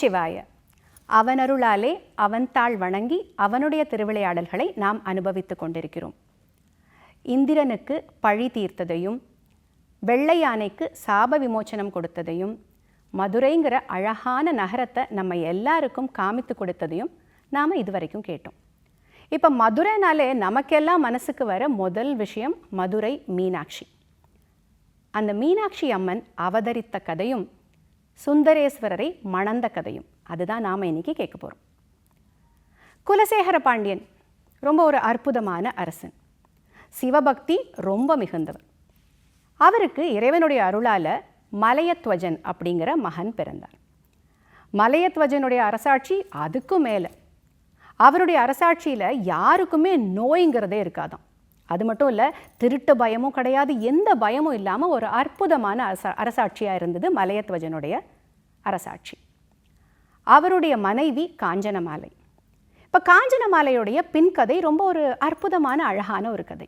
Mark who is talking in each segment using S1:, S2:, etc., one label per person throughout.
S1: நமச்சிவாய. அவனருளாலே அவன் தாள் வணங்கி அவனுடைய திருவிளையாடல்களை நாம் அனுபவித்து கொண்டிருக்கிறோம். இந்திரனுக்கு பழி தீர்த்ததையும், வெள்ளை யானைக்கு சாப விமோச்சனம் கொடுத்ததையும், மதுரைங்கிற அழகான நகரத்தை நம்ம எல்லாருக்கும் காமித்து கொடுத்ததையும் நாம் இதுவரைக்கும் கேட்டோம். இப்போ மதுரைனாலே நமக்கெல்லாம் மனசுக்கு வர முதல் விஷயம் மதுரை மீனாட்சி. அந்த மீனாட்சி அம்மன் அவதரித்த கதையும் சுந்தரேஸ்வரரை மணந்த கதையும் அதுதான் நாம் இன்னைக்கு கேட்க போகிறோம். குலசேகர பாண்டியன் ரொம்ப ஒரு அற்புதமான அரசன். சிவபக்தி ரொம்ப மிகுந்தவர். அவருக்கு இறைவனுடைய அருளால் மலையத்வஜன் அப்படிங்கிற மகன் பிறந்தார். மலையத்வஜனுடைய அரசாட்சி அதுக்கும் மேலே. அவருடைய அரசாட்சியில் யாருக்குமே நோய்ங்கிறதே இருக்காதான். அது மட்டும் இல்லை, திருட்டு பயமும் கிடையாது, எந்த பயமும் இல்லாமல் ஒரு அற்புதமான அரசாட்சியாக இருந்தது மலையத்வஜனுடைய அரசாட்சி. அவருடைய மனைவி காஞ்சனமாலை. இப்போ காஞ்சனமாலையுடைய பின்கதை ரொம்ப ஒரு அற்புதமான அழகான ஒரு கதை.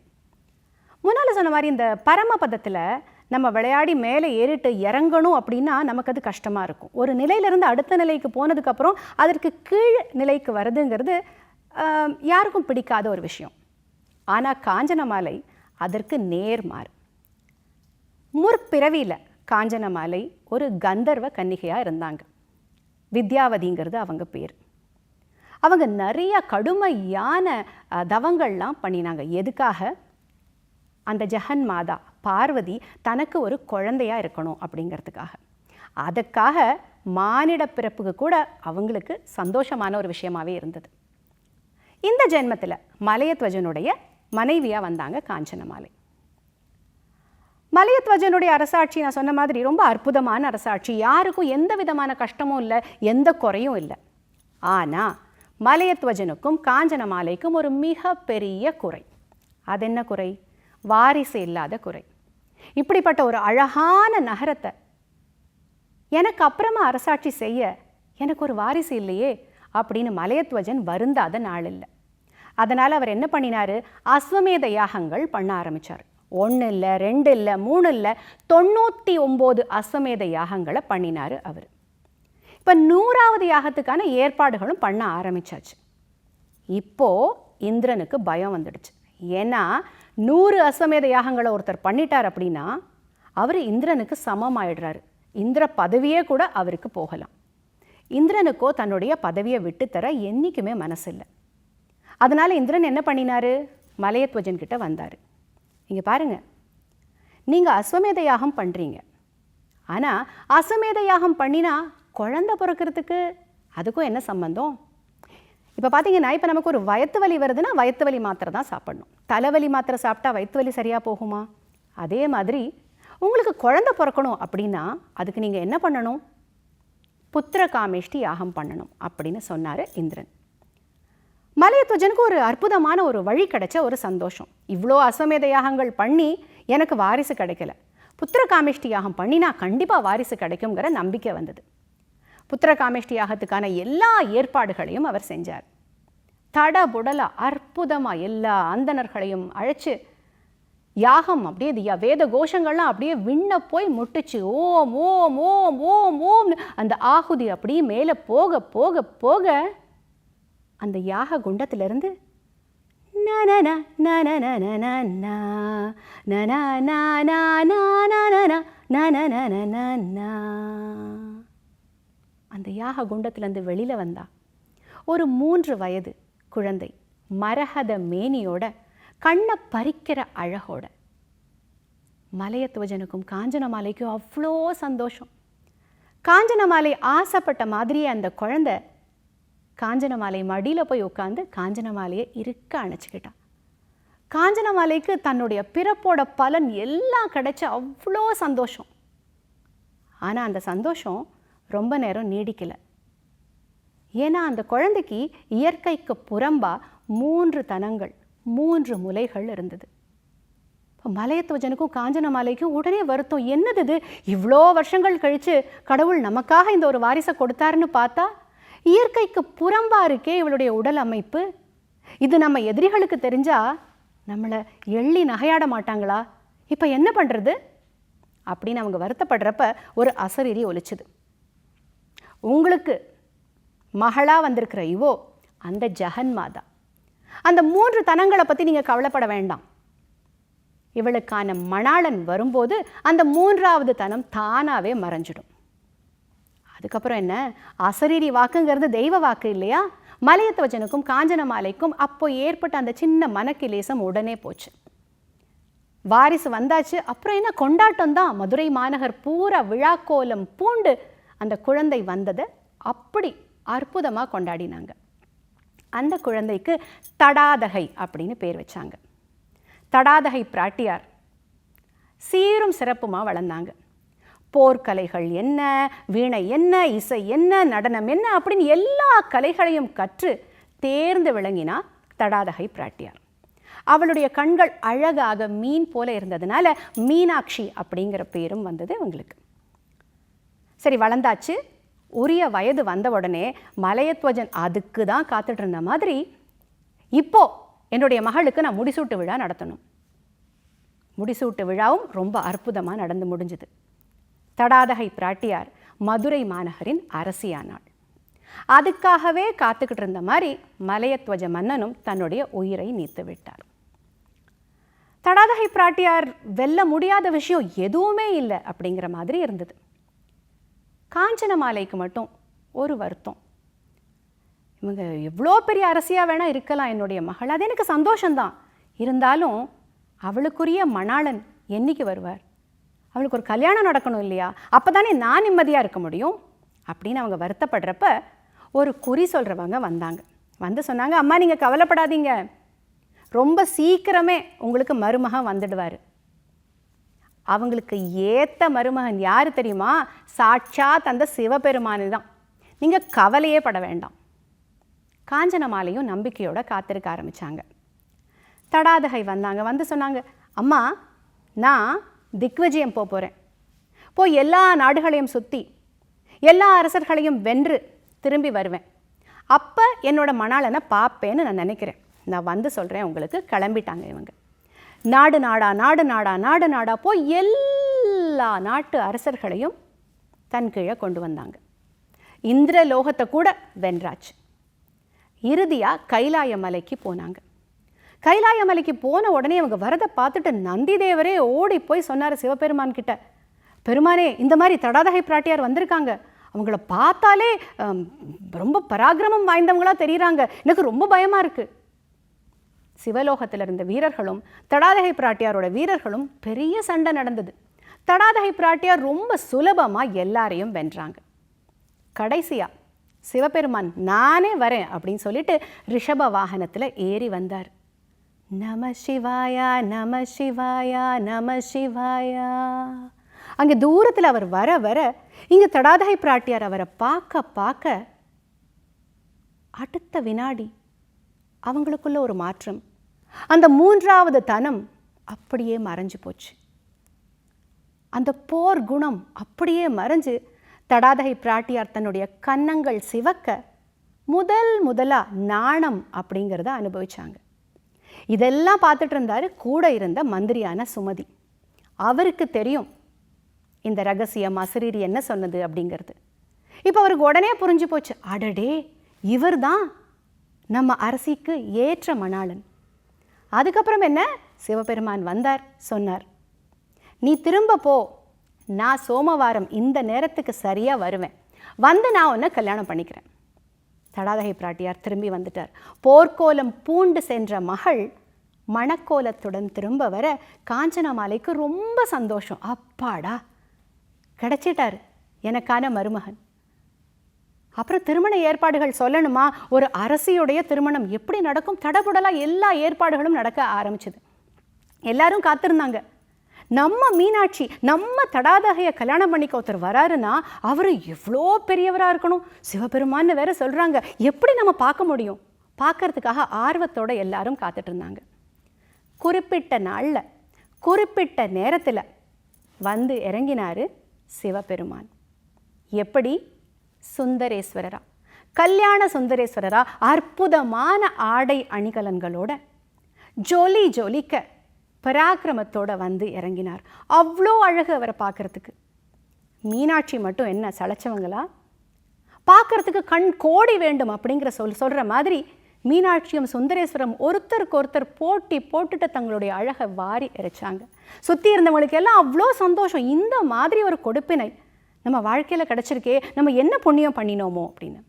S1: முன்னால் சொன்ன மாதிரி இந்த பரமபதத்தில் நம்ம விளையாடி மேலே ஏறிட்டு இறங்கணும் அப்படின்னா நமக்கு அது கஷ்டமாக இருக்கும். ஒரு நிலையிலேருந்து அடுத்த நிலைக்கு போனதுக்கப்புறம் அதற்கு கீழ் நிலைக்கு வருதுங்கிறது யாருக்கும் பிடிக்காத ஒரு விஷயம். ஆனால் காஞ்சனமாலை அதற்கு நேர்மாறு. முற்பிறவியில் காஞ்சனமாலை ஒரு கந்தர்வ கன்னிகையாக இருந்தாங்க. வித்யாவதிங்கிறது அவங்க பேர். அவங்க நிறைய கடுமையான தவங்கள்லாம் பண்ணினாங்க. எதுக்காக? அந்த ஜெகன் மாதா பார்வதி தனக்கு ஒரு குழந்தையாக இருக்கணும் அப்படிங்கிறதுக்காக. அதுக்காக மானிட பிறப்புக்கு கூட அவங்களுக்கு சந்தோஷமான ஒரு விஷயமாகவே இருந்தது. இந்த ஜென்மத்தில் மலையத்வஜனுடைய மனைவியாக வந்தாங்க காஞ்சனமாலை. மலையத்வஜனுடைய அரசாட்சி நான் சொன்ன மாதிரி ரொம்ப அற்புதமான அரசாட்சி. யாருக்கும் எந்த விதமான கஷ்டமும் இல்லை, எந்த குறையும் இல்லை. ஆனால் மலையத்வஜனுக்கும் காஞ்சனமாலைக்கும் ஒரு மிகப்பெரிய குறை. அது என்ன குறை? வாரிசு இல்லாத குறை. இப்படிப்பட்ட ஒரு அழகான நகரத்தை எனக்கு அப்புறமா அரசாட்சி செய்ய எனக்கு ஒரு வாரிசு இல்லையே அப்படின்னு மலையத்வஜன் வருந்தாத நாள் இல்லை. அதனால் அவர் என்ன பண்ணினார்? அஸ்வமேத யாகங்கள் பண்ண ஆரம்பித்தார். 1 இல்லை, 2 இல்லை, 3 இல்லை, 99 அஸ்வமேத யாகங்களை பண்ணினார் அவர். இப்போ 100வது யாகத்துக்கான ஏற்பாடுகளும் பண்ண ஆரம்பித்தாச்சு. இப்போது இந்திரனுக்கு பயம் வந்துடுச்சு. ஏன்னா 100 அஸ்வமேத யாகங்களை ஒருத்தர் பண்ணிட்டார் அப்படின்னா அவர் இந்திரனுக்கு சமமாயிடுறாரு. இந்திர பதவியே கூட அவருக்கு போகலாம். இந்திரனுக்கோ தன்னுடைய பதவியை விட்டுத்தர என்றைக்குமே மனசில்லை. அதனால் இந்திரன் என்ன பண்ணினார்? மலையத்வஜன் கிட்ட வந்தார். இங்கே பாருங்கள், நீங்கள் அஸ்வமேத யாகம் பண்ணுறீங்க, ஆனால் அஸ்வமேத யாகம் பண்ணினா குழந்தை பிறக்கிறதுக்கு அதுக்கும் என்ன சம்பந்தம்? இப்போ பார்த்தீங்கன்னா, இப்போ நமக்கு ஒரு வயிற்று வலி வருதுன்னா வயிற்று வலி மாத்திரை தான் சாப்பிடணும். தலைவலி மாத்திரை சாப்பிட்டா வயிற்று வலி சரியாக போகுமா? அதே மாதிரி உங்களுக்கு குழந்தை பிறக்கணும் அப்படின்னா அதுக்கு நீங்கள் என்ன பண்ணணும்? புத்திர காமேஷ்டி யாகம் பண்ணணும் அப்படின்னு சொன்னார் இந்திரன். மலையத்வஜனுக்கு ஒரு அற்புதமான ஒரு வழி கிடைச்ச ஒரு சந்தோஷம். இவ்வளோ அஸ்வமேத யாகங்கள் பண்ணி எனக்கு வாரிசு கிடைக்கல, புத்திர காமேஷ்டி யாகம் பண்ணினா கண்டிப்பாக வாரிசு கிடைக்குங்கிற நம்பிக்கை வந்தது. புத்திர காமேஷ்டி யாகத்துக்கான எல்லா ஏற்பாடுகளையும் அவர் செஞ்சார். தடபுடலா அற்புதமாக எல்லா அந்தணர்களையும் அழைச்சி யாகம் அப்படியே வேத கோஷங்கள்லாம் அப்படியே விண்ண போய் முட்டுச்சு. ஓம் ஓம் ஓம் ஓம் ஓம் அந்த ஆகுதி அப்படியே மேலே போக போக போக அந்த யாக குண்டத்திலிருந்து அந்த யாக குண்டத்திலேருந்து வெளியில் வந்தா ஒரு 3 வயது குழந்தை, மரகத மேனியோட, கண்ணை பறிக்கிற அழகோட. மலையத்வஜனுக்கும் காஞ்சனமாலைக்கும் அவ்வளோ சந்தோஷம். காஞ்சனமாலை ஆசைப்பட்ட மாதிரியே அந்த குழந்தை காஞ்சனமாலை மடியில் போய் உட்காந்து காஞ்சனமாலையை இருக்க அணைச்சிக்கிட்டான். காஞ்சனமாலைக்கு தன்னுடைய பிறப்போட பலன் எல்லாம் கிடைச்ச அவ்வளோ சந்தோஷம். ஆனால் அந்த சந்தோஷம் ரொம்ப நேரம் நீடிக்கலை. ஏன்னா அந்த குழந்தைக்கு இயற்கைக்கு புறம்பா 3 தனங்கள், 3 முலைகள் இருந்தது. இப்போ மலையத்வஜனுக்கும் காஞ்சனமாலைக்கும் உடனே வருத்தம். என்னது இது, இவ்வளோ வருஷங்கள் கழித்து கடவுள் நமக்காக இந்த ஒரு வாரிசை கொடுத்தாருன்னு பார்த்தா இயற்கைக்கு புறம்பா இருக்கே இவளுடைய உடல் அமைப்பு. இது நம்ம எதிரிகளுக்கு தெரிஞ்சால் நம்மளை எள்ளி நகையாட மாட்டாங்களா? இப்போ என்ன பண்ணுறது அப்படின்னு அவங்க வருத்தப்படுறப்ப ஒரு அசரீரி ஒலிச்சுது. உங்களுக்கு மகளா வந்திருக்கிற இவோ அந்த ஜெகன்மாதா. அந்த 3 தனங்களை பற்றி நீங்கள் கவலைப்பட வேண்டாம். இவளுக்கான மணாளன் வரும்போது அந்த 3வது தனம் தானாகவே மறைஞ்சிடும். அதுக்கப்புறம் என்ன, அசரீரி வாக்குங்கிறது தெய்வ வாக்கு இல்லையா? மலையத்வஜனுக்கும் காஞ்சனமாலைக்கும் அப்போ ஏற்பட்ட அந்த சின்ன மனக்கிலேசம் உடனே போச்சு. வாரிசு வந்தாச்சு. அப்புறம் என்ன கொண்டாட்டம் தான். மதுரை மாநகர் பூரா விழாக்கோலம் பூண்டு அந்த குழந்தை வந்ததை அப்படி அற்புதமாக கொண்டாடினாங்க. அந்த குழந்தைக்கு தடாதகை அப்படின்னு பேர் வச்சாங்க. தடாதகை பிராட்டியார் சீரும் சிறப்புமாக வளர்ந்தாங்க. போர்க்கலைகள் என்ன, வீணை என்ன, இசை என்ன, நடனம் என்ன அப்படின்னு எல்லா கலைகளையும் கற்று தேர்ந்து விளங்கினா தடாதகை பிராட்டியார். அவளுடைய கண்கள் அழகாக மீன் போல இருந்ததுனால மீனாட்சி அப்படிங்கிற பேரும் வந்தது இவங்களுக்கு. சரி, வளர்ந்தாச்சு. உரிய வயது வந்த உடனே மலையத்வஜன் அதுக்கு தான் காத்துட்டு இருந்த மாதிரி, இப்போ என்னுடைய மகளுக்கு நான் முடிசூட்டு விழா நடத்தணும். முடிசூட்டு விழாவும் ரொம்ப அற்புதமாக நடந்து முடிஞ்சுது. தடாதகை பிராட்டியார் மதுரை மாநகரின் அரசியானாள். அதுக்காகவே காத்துக்கிட்டு இருந்த மாதிரி மலையத்வஜ மன்னனும் தன்னுடைய உயிரை நீத்து விட்டார். தடாதகை பிராட்டியார் வெல்ல முடியாத விஷயம் எதுவுமே இல்லை அப்படிங்கிற மாதிரி இருந்தது. காஞ்சனமாலைக்கு மட்டும் ஒரு வருத்தம். இவங்க எவ்வளோ பெரிய அரசியாக வேணால் இருக்கலாம் என்னுடைய மகள், அது எனக்கு சந்தோஷம்தான். இருந்தாலும் அவளுக்குரிய மணாளன் என்னைக்கு வருவார்? அவளுக்கு ஒரு கல்யாணம் நடக்கணும் இல்லையா? அப்போ தானே நான் நிம்மதியாக இருக்க முடியும் அப்படின்னு அவங்க வருத்தப்படுறப்ப ஒரு குறி சொல்கிறவங்க வந்தாங்க. வந்து சொன்னாங்க, அம்மா நீங்கள் கவலைப்படாதீங்க, ரொம்ப சீக்கிரமே உங்களுக்கு மருமகன் வந்துடுவார். அவங்களுக்கு ஏற்ற மருமகன் யார் தெரியுமா? சாட்சாத் அந்த சிவபெருமானு தான். நீங்கள் கவலையே பட வேண்டாம். காஞ்சனமாலையும் நம்பிக்கையோட காத்திருக்க ஆரம்பித்தாங்க. தடாதகை வந்தாங்க. வந்து சொன்னாங்க, அம்மா நான் திக்விஜயம் போகிறேன். போய் எல்லா நாடுகளையும் சுற்றி எல்லா அரசர்களையும் வென்று திரும்பி வருவேன். அப்போ என்னோட மணாளனை பார்ப்பேன்னு நான் நினைக்கிறேன். நான் வந்து சொல்கிறேன் உங்களுக்கு. கிளம்பிட்டாங்க இவங்க. நாடு நாடா நாடு நாடா நாடு நாடா போய் எல்லா நாட்டு அரசர்களையும் தன் கீழே கொண்டு வந்தாங்க. இந்திரலோகத்தை கூட வென்றாச்சு. இறுதியாக கைலாய மலைக்கு போனாங்க. கைலாய மலைக்கு போன உடனே அவங்க வரதை பார்த்துட்டு நந்தி தேவரே ஓடி போய் சொன்னார் சிவபெருமான் கிட்ட, பெருமானே இந்த மாதிரி தடாதகை பிராட்டியார் வந்திருக்காங்க, அவங்கள பார்த்தாலே ரொம்ப பராக்கிரமம் வாய்ந்தவங்களாக தெரியுறாங்க, எனக்கு ரொம்ப பயமாக இருக்குது. சிவலோகத்தில் இருந்த வீரர்களும் தடாதகை பிராட்டியாரோட வீரர்களும் பெரிய சண்டை நடந்தது. தடாதகை பிராட்டியார் ரொம்ப சுலபமாக எல்லாரையும் வென்றாங்க. கடைசியாக சிவபெருமான் நானே வரேன் அப்படின்னு சொல்லிட்டு ரிஷப வாகனத்தில் ஏறி வந்தார். நம சிவாயா நம சிவாயா நம சிவாயா. அங்கே தூரத்தில் அவர் வர வர இங்கே தடாதகை பிராட்டியார் அவரை பார்க்க பார்க்க அடுத்த வினாடி அவங்களுக்குள்ள ஒரு மாற்றம். அந்த 3வது தனம் அப்படியே மறைஞ்சு போச்சு. அந்த போர் குணம் அப்படியே மறைஞ்சு தடாதகை பிராட்டியார் தன்னுடைய கன்னங்கள் சிவக்க முதலாக நாணம் அப்படிங்கிறத அனுபவிச்சாங்க. இதெல்லாம் பார்த்துட்டு இருந்தார் கூட இருந்த மந்திரியான சுமதி. அவருக்கு தெரியும் இந்த ரகசியம் அசரீரி என்ன சொன்னது அப்படிங்கிறது. இப்போ அவருக்கு உடனே புரிஞ்சு போச்சு, அடடே இவர் தான் நம்ம அரசிக்கு ஏற்ற மணாளன். அதுக்கப்புறம் என்ன, சிவபெருமான் வந்தார், சொன்னார், நீ திரும்ப போ, நான் சோமவாரம் இந்த நேரத்துக்கு சரியாக வருவேன், வந்து நான் உன்னை கல்யாணம் பண்ணிக்கிறேன். தடாதகை பிராட்டியார் திரும்பி வந்துட்டார். போர்க்கோலம் பூண்டு சென்ற மகள் மணக்கோலத்துடன் திரும்ப வர காஞ்சனமாலைக்கு ரொம்ப சந்தோஷம். அப்பாடா கிடைச்சிட்டார் எனக்கான மருமகன். அப்புறம் திருமண ஏற்பாடுகள் சொல்லணுமா? ஒரு அரசியுடைய திருமணம் எப்படி நடக்கும்? தடபுடலாக எல்லா ஏற்பாடுகளும் நடக்க ஆரம்பிச்சது. எல்லாரும் காத்திருந்தாங்க. நம்ம மீனாட்சி நம்ம தடாதகையை கல்யாணம் பண்ணிக்க ஒருத்தர் வராருன்னா அவர் எவ்வளோ பெரியவராக இருக்கணும், சிவபெருமான்னு வேற சொல்கிறாங்க, எப்படி நம்ம பார்க்க முடியும்? பார்க்கறதுக்காக ஆர்வத்தோடு எல்லாரும் காத்துட்டு இருந்தாங்க. குறிப்பிட்ட நாளில் குறிப்பிட்ட நேரத்தில் வந்து இறங்கினார் சிவபெருமான். எப்படி? சுந்தரேஸ்வரரா, கல்யாண சுந்தரேஸ்வரரா, அற்புதமான ஆடை அணிகலன்களோட ஜொலி ஜொலிக்க பராக்கிரமத்தோட வந்து இறங்கினார். அவ்வளோ அழகு அவரை பார்க்கறதுக்கு. மீனாட்சி மட்டும் என்ன சளைச்சவங்களா? பார்க்கறதுக்கு கண் கோடி வேண்டும் அப்படிங்கிற சொல்கிற மாதிரி மீனாட்சியும் சுந்தரேஸ்வரம் ஒருத்தருக்கு ஒருத்தர் போட்டி போட்டுட்டு தங்களுடைய அழகை வாரி இறைச்சாங்க. சுற்றி இருந்தவங்களுக்கு எல்லாம் அவ்வளோ சந்தோஷம், இந்த மாதிரி ஒரு கொடுப்பினை நம்ம வாழ்க்கையில் கிடச்சிருக்கே, நம்ம என்ன புண்ணியம் பண்ணினோமோ அப்படின்னு.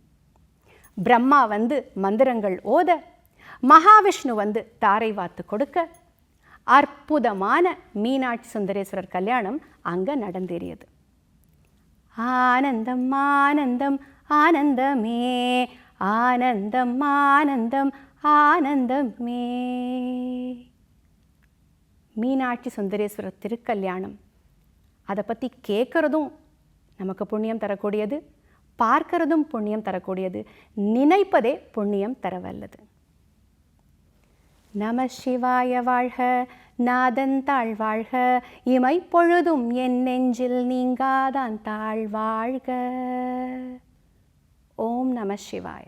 S1: பிரம்மா வந்து மந்திரங்கள் ஓத, மகாவிஷ்ணு வந்து தாரை வாத்து கொடுக்க, அற்புதமான மீனாட்சி சுந்தரேஸ்வரர் கல்யாணம் அங்கே நடந்தேறியது. ஆனந்தம் ஆனந்தம் ஆனந்தமே, ஆனந்தம் ஆனந்தம் ஆனந்தமே. மீனாட்சி சுந்தரேஸ்வரர் திருக்கல்யாணம், அதை பற்றி கேட்குறதும் நமக்கு புண்ணியம் தரக்கூடியது, பார்க்கறதும் புண்ணியம் தரக்கூடியது, நினைப்பதே புண்ணியம் தரவல்லது. நம சிவாய வாழ்க, நாதன் தாழ் வாழ்க, இமை பொழுதும் என் நெஞ்சில் நீங்காதான் தாழ் வாழ்க. ஓம் நம சிவாய.